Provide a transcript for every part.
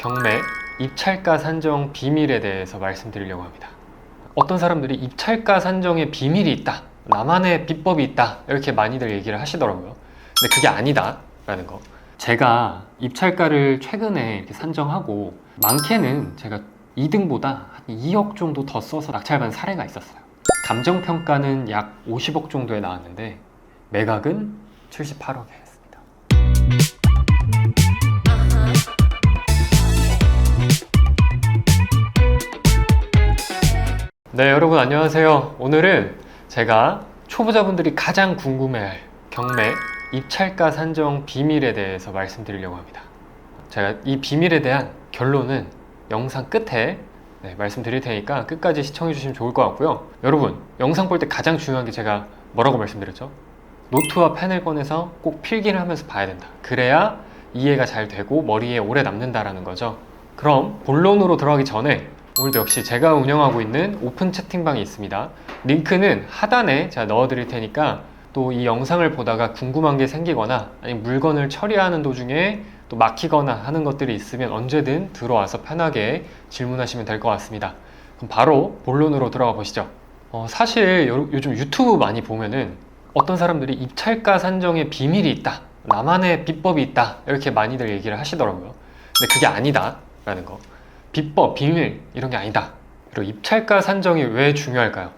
경매 입찰가 산정 비밀에 대해서 말씀드리려고 합니다. 어떤 사람들이 입찰가 산정에 비밀이 있다, 나만의 비법이 있다, 이렇게 많이들 얘기를 하시더라고요. 근데 그게 아니다 라는 거. 제가 입찰가를 최근에 이렇게 산정하고 많게는 제가 2등보다 한 2억 정도 더 써서 낙찰받은 사례가 있었어요. 감정평가는 약 50억 정도에 나왔는데 매각은 78억에 했습니다. 네, 여러분 안녕하세요. 오늘은 제가 초보자분들이 가장 궁금해할 경매 입찰가 산정 비밀에 대해서 말씀드리려고 합니다. 제가 이 비밀에 대한 결론은 영상 끝에 말씀드릴 테니까 끝까지 시청해 주시면 좋을 것 같고요. 여러분, 영상 볼 때 가장 중요한 게 제가 뭐라고 말씀드렸죠? 노트와 펜을 꺼내서 꼭 필기를 하면서 봐야 된다. 그래야 이해가 잘 되고 머리에 오래 남는다라는 거죠. 그럼 본론으로 들어가기 전에 오늘도 역시 제가 운영하고 있는 오픈 채팅방이 있습니다. 링크는 하단에 제가 넣어 드릴 테니까 또 이 영상을 보다가 궁금한 게 생기거나 아니면 물건을 처리하는 도중에 또 막히거나 하는 것들이 있으면 언제든 들어와서 편하게 질문하시면 될 것 같습니다. 그럼 바로 본론으로 들어가 보시죠. 사실 요즘 유튜브 많이 보면은 어떤 사람들이 입찰가 산정에 비밀이 있다, 나만의 비법이 있다, 이렇게 많이들 얘기를 하시더라고요. 근데 그게 아니다 라는 거. 비법, 비밀 이런 게 아니다. 그리고 입찰가 산정이 왜 중요할까요?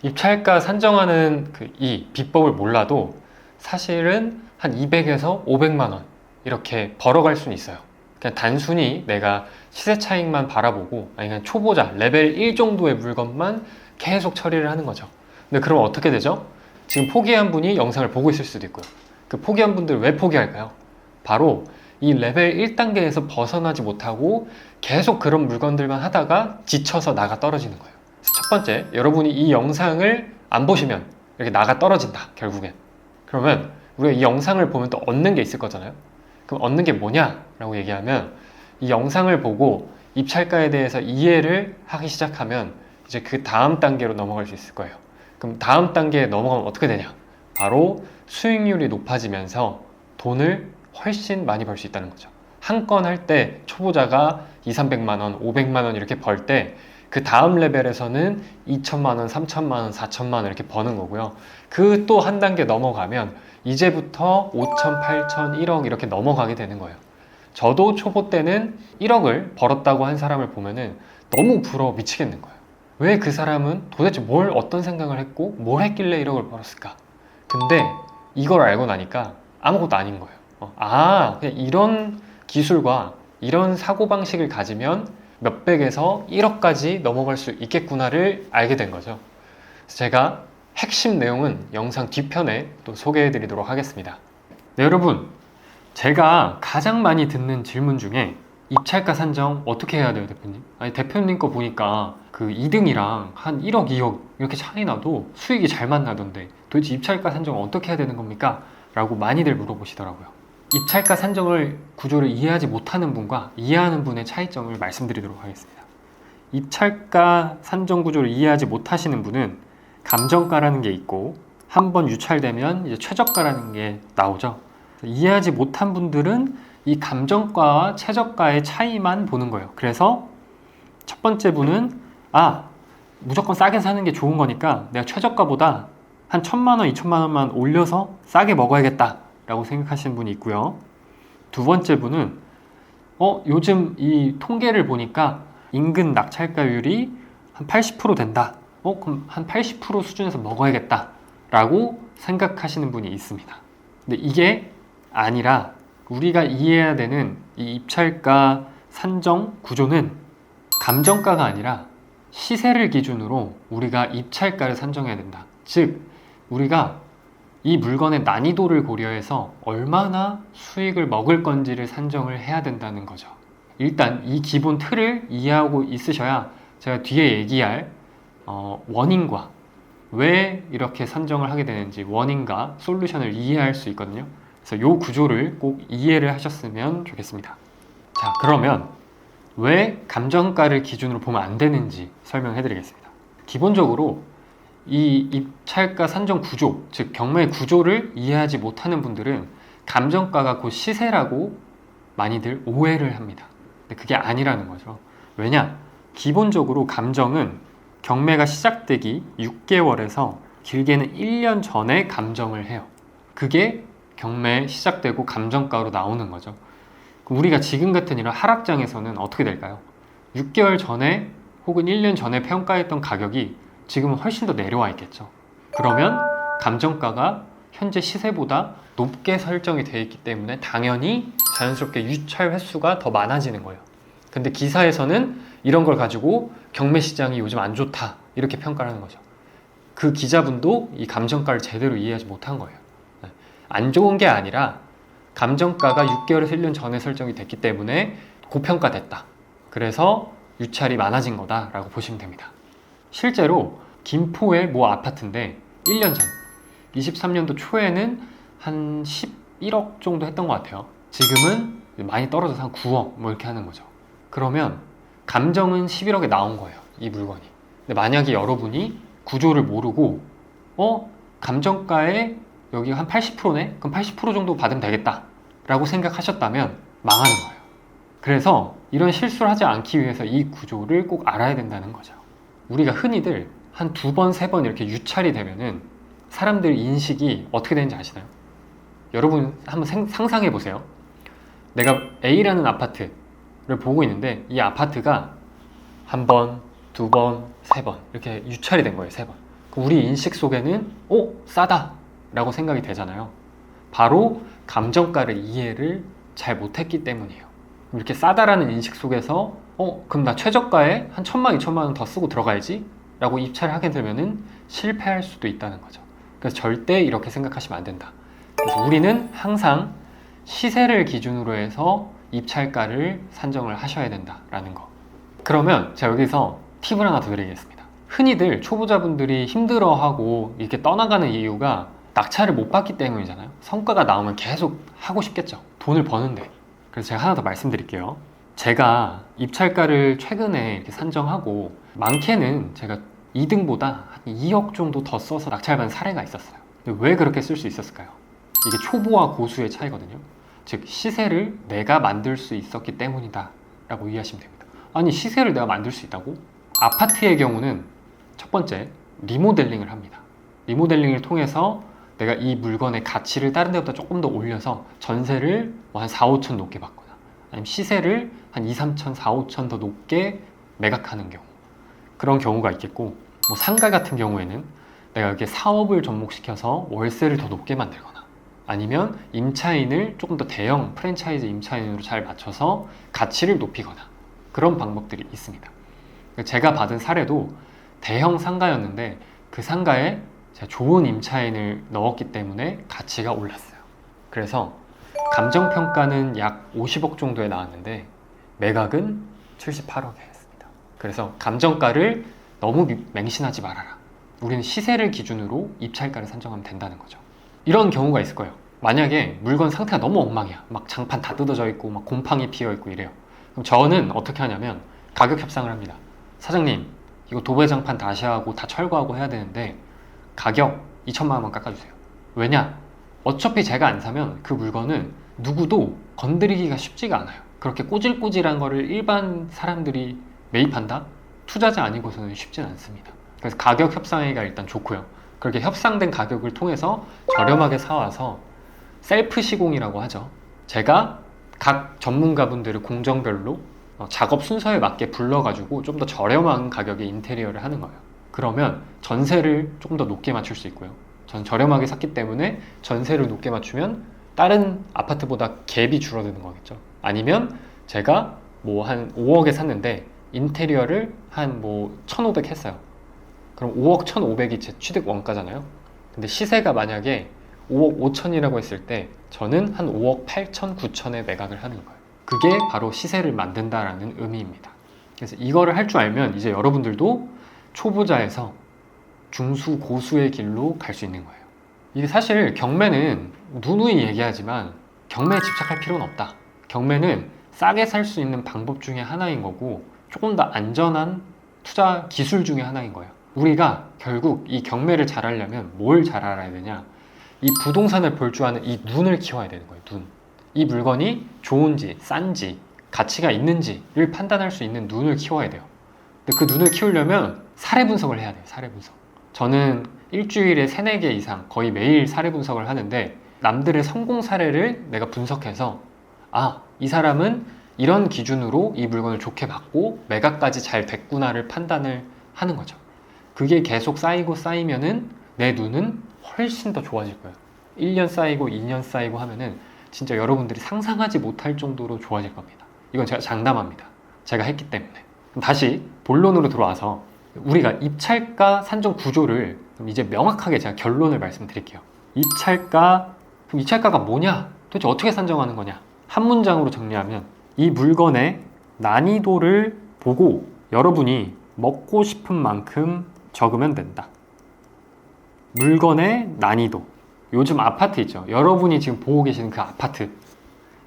입찰가 산정하는 이 비법을 몰라도 사실은 한 200에서 500만 원 이렇게 벌어갈 수는 있어요. 그냥 단순히 내가 시세 차익만 바라보고 아니면 초보자 레벨 1 정도의 물건만 계속 처리를 하는 거죠. 근데 그럼 어떻게 되죠? 지금 포기한 분이 영상을 보고 있을 수도 있고요. 그 포기한 분들 왜 포기할까요? 바로 이 레벨 1단계에서 벗어나지 못하고 계속 그런 물건들만 하다가 지쳐서 나가 떨어지는 거예요. 첫 번째, 여러분이 이 영상을 안 보시면 이렇게 나가 떨어진다, 결국엔. 그러면 우리가 이 영상을 보면 또 얻는 게 있을 거잖아요. 그럼 얻는 게 뭐냐라고 얘기하면 이 영상을 보고 입찰가에 대해서 이해를 하기 시작하면 이제 그 다음 단계로 넘어갈 수 있을 거예요. 그럼 다음 단계에 넘어가면 어떻게 되냐? 바로 수익률이 높아지면서 돈을 훨씬 많이 벌 수 있다는 거죠. 한 건 할 때 초보자가 200~300만 원, 500만 원 이렇게 벌 때 그 다음 레벨에서는 2천만 원, 3천만 원, 4천만 원 이렇게 버는 거고요. 그 또 한 단계 넘어가면 이제부터 5천, 8천, 1억 이렇게 넘어가게 되는 거예요. 저도 초보 때는 1억을 벌었다고 한 사람을 보면은 너무 부러워 미치겠는 거예요. 왜 그 사람은 도대체 어떤 생각을 했고 뭘 했길래 1억을 벌었을까? 근데 이걸 알고 나니까 아무것도 아닌 거예요. 그냥 이런 기술과 이런 사고방식을 가지면 몇백에서 1억까지 넘어갈 수 있겠구나를 알게 된 거죠. 그래서 제가 핵심 내용은 영상 뒤편에 또 소개해 드리도록 하겠습니다. 네, 여러분, 제가 가장 많이 듣는 질문 중에 입찰가 산정 어떻게 해야 돼요, 대표님? 아니, 대표님 거 보니까 그 2등이랑 한 1억, 2억 이렇게 차이 나도 수익이 잘 만나던데 도대체 입찰가 산정 어떻게 해야 되는 겁니까? 라고 많이들 물어보시더라고요. 입찰가 산정을 구조를 이해하지 못하는 분과 이해하는 분의 차이점을 말씀드리도록 하겠습니다. 입찰가 산정 구조를 이해하지 못하시는 분은 감정가라는 게 있고 한번 유찰되면 이제 최저가라는 게 나오죠. 이해하지 못한 분들은 이 감정가와 최저가의 차이만 보는 거예요. 그래서 첫 번째 분은 무조건 싸게 사는 게 좋은 거니까 내가 최저가보다 한 1,000만 원, 2,000만 원만 올려서 싸게 먹어야겠다 라고 생각하시는 분이 있고요. 두 번째 분은 요즘 이 통계를 보니까 인근 낙찰가율이 한 80% 된다. 그럼 한 80% 수준에서 먹어야겠다 라고 생각하시는 분이 있습니다. 근데 이게 아니라 우리가 이해해야 되는 이 입찰가 산정 구조는 감정가가 아니라 시세를 기준으로 우리가 입찰가를 산정해야 된다. 즉 우리가 이 물건의 난이도를 고려해서 얼마나 수익을 먹을 건지를 산정을 해야 된다는 거죠. 일단 이 기본 틀을 이해하고 있으셔야 제가 뒤에 얘기할 원인과 왜 이렇게 산정을 하게 되는지 원인과 솔루션을 이해할 수 있거든요. 그래서 이 구조를 꼭 이해를 하셨으면 좋겠습니다. 자, 그러면 왜 감정가를 기준으로 보면 안 되는지 설명해 드리겠습니다. 기본적으로 이 입찰가 산정 구조, 즉 경매 구조를 이해하지 못하는 분들은 감정가가 곧 시세라고 많이들 오해를 합니다. 근데 그게 아니라는 거죠. 왜냐? 기본적으로 감정은 경매가 시작되기 6개월에서 길게는 1년 전에 감정을 해요. 그게 경매 시작되고 감정가로 나오는 거죠. 우리가 지금 같은 이런 하락장에서는 어떻게 될까요? 6개월 전에 혹은 1년 전에 평가했던 가격이 지금은 훨씬 더 내려와 있겠죠. 그러면 감정가가 현재 시세보다 높게 설정이 되어 있기 때문에 당연히 자연스럽게 유찰 횟수가 더 많아지는 거예요. 근데 기사에서는 이런 걸 가지고 경매 시장이 요즘 안 좋다 이렇게 평가를 하는 거죠. 그 기자분도 이 감정가를 제대로 이해하지 못한 거예요. 안 좋은 게 아니라 감정가가 6개월에서 1년 전에 설정이 됐기 때문에 고평가됐다. 그래서 유찰이 많아진 거다라고 보시면 됩니다. 실제로 김포의 모 아파트인데 1년 전 23년도 초에는 한 11억 정도 했던 것 같아요. 지금은 많이 떨어져서 한 9억 뭐 이렇게 하는 거죠. 그러면 감정은 11억에 나온 거예요, 이 물건이. 근데 만약에 여러분이 구조를 모르고 감정가에 여기가 한 80%네? 그럼 80% 정도 받으면 되겠다 라고 생각하셨다면 망하는 거예요. 그래서 이런 실수를 하지 않기 위해서 이 구조를 꼭 알아야 된다는 거죠. 우리가 흔히들 한 2번, 3번 이렇게 유찰이 되면은 사람들 인식이 어떻게 되는지 아시나요? 여러분 한번 상상해 보세요. 내가 A라는 아파트를 보고 있는데 이 아파트가 한 번, 2번, 3번 이렇게 유찰이 된 거예요. 3번. 우리 인식 속에는 싸다 라고 생각이 되잖아요. 바로 감정가를 이해를 잘 못했기 때문이에요. 이렇게 싸다라는 인식 속에서 그럼 나 최저가에 한 1,000만, 2,000만 원 더 쓰고 들어가야지 라고 입찰을 하게 되면은 실패할 수도 있다는 거죠. 그래서 절대 이렇게 생각하시면 안 된다. 그래서 우리는 항상 시세를 기준으로 해서 입찰가를 산정을 하셔야 된다라는 거. 그러면 제가 여기서 팁을 하나 더 드리겠습니다. 흔히들 초보자분들이 힘들어하고 이렇게 떠나가는 이유가 낙찰을 못 받기 때문이잖아요. 성과가 나오면 계속 하고 싶겠죠. 돈을 버는데. 그래서 제가 하나 더 말씀드릴게요. 제가 입찰가를 최근에 이렇게 산정하고 많게는 제가 2등보다 한 2억 정도 더 써서 낙찰받은 사례가 있었어요. 왜 그렇게 쓸 수 있었을까요? 이게 초보와 고수의 차이거든요. 즉 시세를 내가 만들 수 있었기 때문이다 라고 이해하시면 됩니다. 아니 시세를 내가 만들 수 있다고? 아파트의 경우는 첫 번째 리모델링을 합니다. 리모델링을 통해서 내가 이 물건의 가치를 다른 데보다 조금 더 올려서 전세를 한 4, 5천 높게 받거나 아니면 시세를 한 2, 3천, 4, 5천 더 높게 매각하는 경우, 그런 경우가 있겠고, 상가 같은 경우에는 내가 이렇게 사업을 접목시켜서 월세를 더 높게 만들거나 아니면 임차인을 조금 더 대형 프랜차이즈 임차인으로 잘 맞춰서 가치를 높이거나 그런 방법들이 있습니다. 제가 받은 사례도 대형 상가였는데 그 상가에 제가 좋은 임차인을 넣었기 때문에 가치가 올랐어요. 그래서 감정평가는 약 50억 정도에 나왔는데 매각은 78억에 했습니다. 그래서 감정가를 너무 맹신하지 말아라. 우리는 시세를 기준으로 입찰가를 산정하면 된다는 거죠. 이런 경우가 있을 거예요. 만약에 물건 상태가 너무 엉망이야. 막 장판 다 뜯어져 있고 막 곰팡이 피어 있고 이래요. 그럼 저는 어떻게 하냐면 가격 협상을 합니다. 사장님, 이거 도배장판 다시 하고 다 철거하고 해야 되는데 가격 2천만 원만 깎아주세요. 왜냐? 어차피 제가 안 사면 그 물건은 누구도 건드리기가 쉽지가 않아요. 그렇게 꼬질꼬질한 거를 일반 사람들이 매입한다? 투자자 아니고서는 쉽진 않습니다. 그래서 가격 협상회가 일단 좋고요. 그렇게 협상된 가격을 통해서 저렴하게 사와서 셀프 시공이라고 하죠. 제가 각 전문가분들을 공정별로 작업 순서에 맞게 불러가지고 좀 더 저렴한 가격의 인테리어를 하는 거예요. 그러면 전세를 조금 더 높게 맞출 수 있고요. 전 저렴하게 샀기 때문에 전세를 높게 맞추면 다른 아파트보다 갭이 줄어드는 거겠죠. 아니면 제가 한 5억에 샀는데 인테리어를 한 1,500 했어요. 그럼 5억 1,500이 제 취득 원가잖아요. 근데 시세가 만약에 5억 5천이라고 했을 때 저는 한 5억 8천, 9천에 매각을 하는 거예요. 그게 바로 시세를 만든다라는 의미입니다. 그래서 이거를 할 줄 알면 이제 여러분들도 초보자에서 중수, 고수의 길로 갈 수 있는 거예요. 이게 사실 경매는 누누이 얘기하지만 경매에 집착할 필요는 없다. 경매는 싸게 살 수 있는 방법 중에 하나인 거고 조금 더 안전한 투자 기술 중에 하나인 거예요. 우리가 결국 이 경매를 잘하려면 뭘 잘 알아야 되냐? 이 부동산을 볼 줄 아는 이 눈을 키워야 되는 거예요. 눈. 이 물건이 좋은지 싼지 가치가 있는지를 판단할 수 있는 눈을 키워야 돼요. 근데 그 눈을 키우려면 사례 분석을 해야 돼요. 사례 분석. 저는 일주일에 3, 4개 이상 거의 매일 사례 분석을 하는데, 남들의 성공 사례를 내가 분석해서 이 사람은 이런 기준으로 이 물건을 좋게 봤고 매각까지 잘 됐구나를 판단을 하는 거죠. 그게 계속 쌓이고 쌓이면은 내 눈은 훨씬 더 좋아질 거예요. 1년 쌓이고 2년 쌓이고 하면은 진짜 여러분들이 상상하지 못할 정도로 좋아질 겁니다. 이건 제가 장담합니다. 제가 했기 때문에. 그럼 다시 본론으로 들어와서 우리가 입찰가 산정 구조를 그럼 이제 명확하게 제가 결론을 말씀드릴게요. 그럼 입찰가가 뭐냐? 도대체 어떻게 산정하는 거냐? 한 문장으로 정리하면 이 물건의 난이도를 보고 여러분이 먹고 싶은 만큼 적으면 된다. 물건의 난이도. 요즘 아파트 있죠. 여러분이 지금 보고 계시는 그 아파트.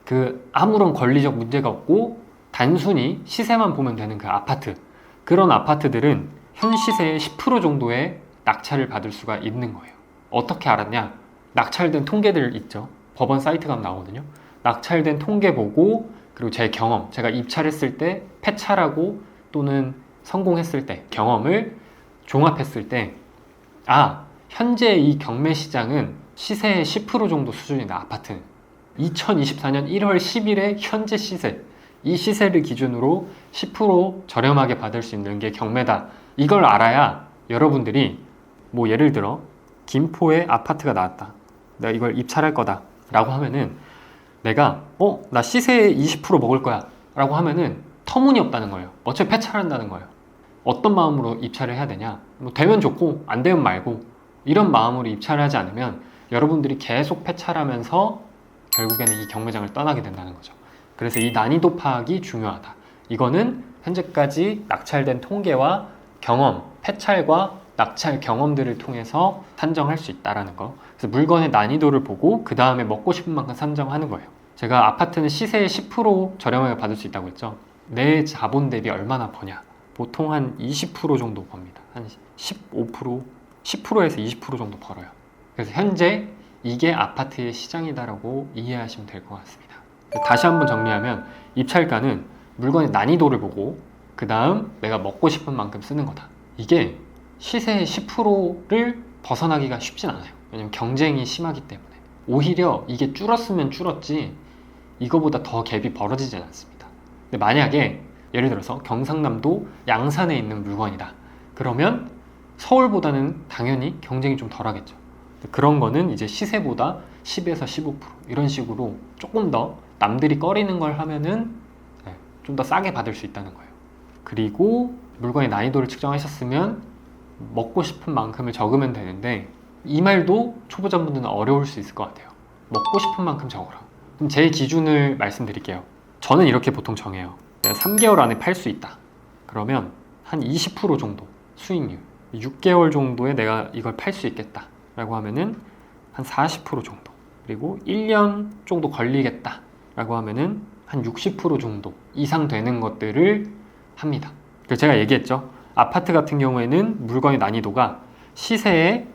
그 아무런 권리적 문제가 없고 단순히 시세만 보면 되는 그 아파트. 그런 아파트들은 현 시세의 10% 정도의 낙찰을 받을 수가 있는 거예요. 어떻게 알았냐? 낙찰된 통계들 있죠. 법원 사이트 가면 나오거든요. 낙찰된 통계 보고, 그리고 제 경험, 제가 입찰했을 때 폐찰하고 또는 성공했을 때 경험을 종합했을 때 현재 이 경매 시장은 시세의 10% 정도 수준이다. 아파트는 2024년 1월 10일의 현재 시세, 이 시세를 기준으로 10% 저렴하게 받을 수 있는 게 경매다. 이걸 알아야 여러분들이 뭐 예를 들어 김포에 아파트가 나왔다, 내가 이걸 입찰할 거다 라고 하면은 내가 나 시세의 20% 먹을 거야 라고 하면은 터무니없다는 거예요. 어차피 폐찰한다는 거예요. 어떤 마음으로 입찰을 해야 되냐? 뭐 되면 좋고 안 되면 말고, 이런 마음으로 입찰을 하지 않으면 여러분들이 계속 폐찰하면서 결국에는 이 경매장을 떠나게 된다는 거죠. 그래서 이 난이도 파악이 중요하다. 이거는 현재까지 낙찰된 통계와 경험, 폐찰과 낙찰 경험들을 통해서 산정할 수 있다는 거. 그래서 물건의 난이도를 보고 그 다음에 먹고 싶은 만큼 산정하는 거예요. 제가 아파트는 시세의 10% 저렴하게 받을 수 있다고 했죠. 내 자본 대비 얼마나 버냐? 보통 한 20% 정도 법니다. 한 15%, 10%에서 20% 정도 벌어요. 그래서 현재 이게 아파트의 시장이다라고 이해하시면 될 것 같습니다. 다시 한번 정리하면 입찰가는 물건의 난이도를 보고 그 다음 내가 먹고 싶은 만큼 쓰는 거다. 이게 시세의 10%를 벗어나기가 쉽진 않아요. 왜냐면 경쟁이 심하기 때문에. 오히려 이게 줄었으면 줄었지 이거보다 더 갭이 벌어지진 않습니다. 근데 만약에 예를 들어서 경상남도 양산에 있는 물건이다. 그러면 서울보다는 당연히 경쟁이 좀 덜하겠죠. 그런 거는 이제 시세보다 10에서 15% 이런 식으로 조금 더 남들이 꺼리는 걸 하면은 좀 더 싸게 받을 수 있다는 거예요. 그리고 물건의 난이도를 측정하셨으면 먹고 싶은 만큼을 적으면 되는데, 이 말도 초보자분들은 어려울 수 있을 것 같아요. 먹고 싶은 만큼 적어라. 그럼 제 기준을 말씀드릴게요. 저는 이렇게 보통 정해요. 내가 3개월 안에 팔 수 있다. 그러면 한 20% 정도 수익률, 6개월 정도에 내가 이걸 팔 수 있겠다 라고 하면은 한 40% 정도, 그리고 1년 정도 걸리겠다 라고 하면은 한 60% 정도 이상 되는 것들을 합니다. 그래서 제가 얘기했죠. 아파트 같은 경우에는 물건의 난이도가 시세의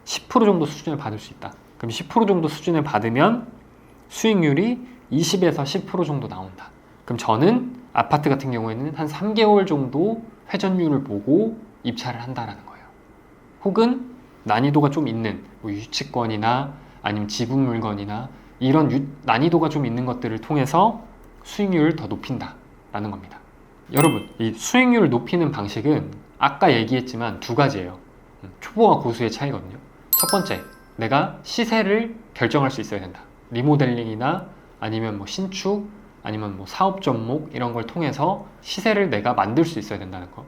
10% 정도 수준을 받을 수 있다. 그럼 10% 정도 수준을 받으면 수익률이 20에서 10% 정도 나온다. 그럼 저는 아파트 같은 경우에는 한 3개월 정도 회전율을 보고 입찰을 한다라는 거예요. 혹은 난이도가 좀 있는 뭐 유치권이나 아니면 지분 물건이나 이런 난이도가 좀 있는 것들을 통해서 수익률을 더 높인다라는 겁니다. 여러분, 이 수익률을 높이는 방식은 아까 얘기했지만 두 가지예요. 초보와 고수의 차이거든요. 첫 번째, 내가 시세를 결정할 수 있어야 된다. 리모델링이나 아니면 뭐 신축, 아니면 뭐 사업 접목 이런 걸 통해서 시세를 내가 만들 수 있어야 된다는 거.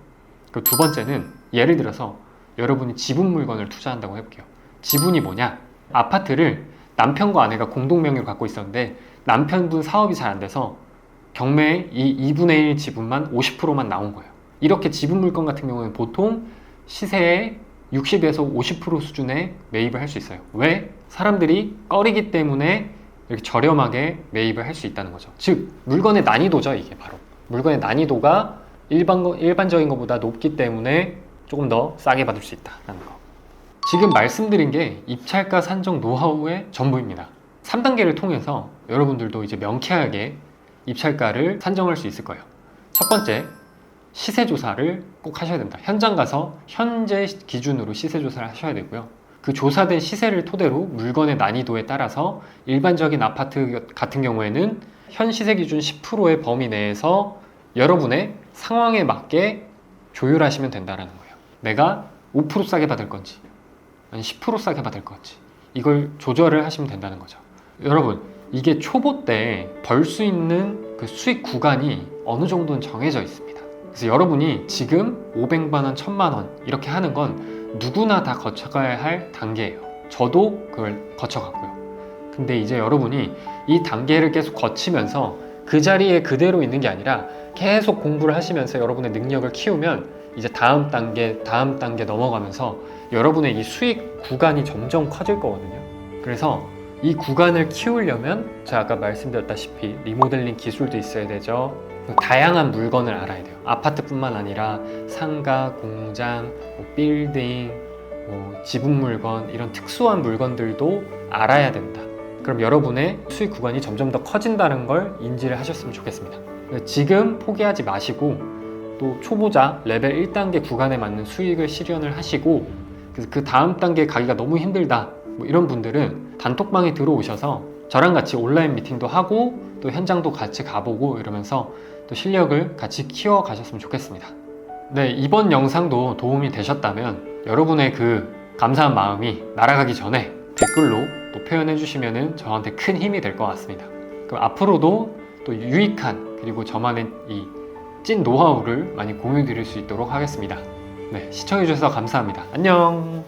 그리고 두 번째는 예를 들어서 여러분이 지분 물건을 투자한다고 해볼게요. 지분이 뭐냐? 아파트를 남편과 아내가 공동 명의로 갖고 있었는데 남편분 사업이 잘 안 돼서 경매에 이 2분의 1 지분만 50%만 나온 거예요. 이렇게 지분 물건 같은 경우는 보통 시세의 60에서 50% 수준에 매입을 할 수 있어요. 왜? 사람들이 꺼리기 때문에 이렇게 저렴하게 매입을 할 수 있다는 거죠. 즉 물건의 난이도죠. 이게 바로 물건의 난이도가 일반적인 것보다 높기 때문에 조금 더 싸게 받을 수 있다는 거. 지금 말씀드린 게 입찰가 산정 노하우의 전부입니다. 3단계를 통해서 여러분들도 이제 명쾌하게 입찰가를 산정할 수 있을 거예요. 첫 번째, 시세 조사를 꼭 하셔야 됩니다. 현장 가서 현재 기준으로 시세 조사를 하셔야 되고요. 그 조사된 시세를 토대로 물건의 난이도에 따라서 일반적인 아파트 같은 경우에는 현 시세 기준 10%의 범위 내에서 여러분의 상황에 맞게 조율하시면 된다는 거예요. 내가 5% 싸게 받을 건지 아니 10% 싸게 받을 건지 이걸 조절을 하시면 된다는 거죠. 여러분, 이게 초보 때 벌 수 있는 그 수익 구간이 어느 정도는 정해져 있습니다. 그래서 여러분이 지금 500만 원, 1000만 원 이렇게 하는 건 누구나 다 거쳐가야 할 단계예요. 저도 그걸 거쳐갔고요. 근데 이제 여러분이 이 단계를 계속 거치면서 그 자리에 그대로 있는 게 아니라 계속 공부를 하시면서 여러분의 능력을 키우면 이제 다음 단계 넘어가면서 여러분의 이 수익 구간이 점점 커질 거거든요. 그래서 이 구간을 키우려면 제가 아까 말씀드렸다시피 리모델링 기술도 있어야 되죠. 다양한 물건을 알아야 돼요. 아파트뿐만 아니라 상가, 공장, 빌딩, 지분 물건 이런 특수한 물건들도 알아야 된다. 그럼 여러분의 수익 구간이 점점 더 커진다는 걸 인지를 하셨으면 좋겠습니다. 지금 포기하지 마시고 또 초보자 레벨 1단계 구간에 맞는 수익을 실현을 하시고 그래서 그 다음 단계 가기가 너무 힘들다 이런 분들은 단톡방에 들어오셔서 저랑 같이 온라인 미팅도 하고 또 현장도 같이 가보고 이러면서 또 실력을 같이 키워 가셨으면 좋겠습니다. 네, 이번 영상도 도움이 되셨다면 여러분의 그 감사한 마음이 날아가기 전에 댓글로 또 표현해 주시면 저한테 큰 힘이 될 것 같습니다. 그럼 앞으로도 또 유익한 그리고 저만의 이 찐 노하우를 많이 공유 드릴 수 있도록 하겠습니다. 네, 시청해 주셔서 감사합니다. 안녕.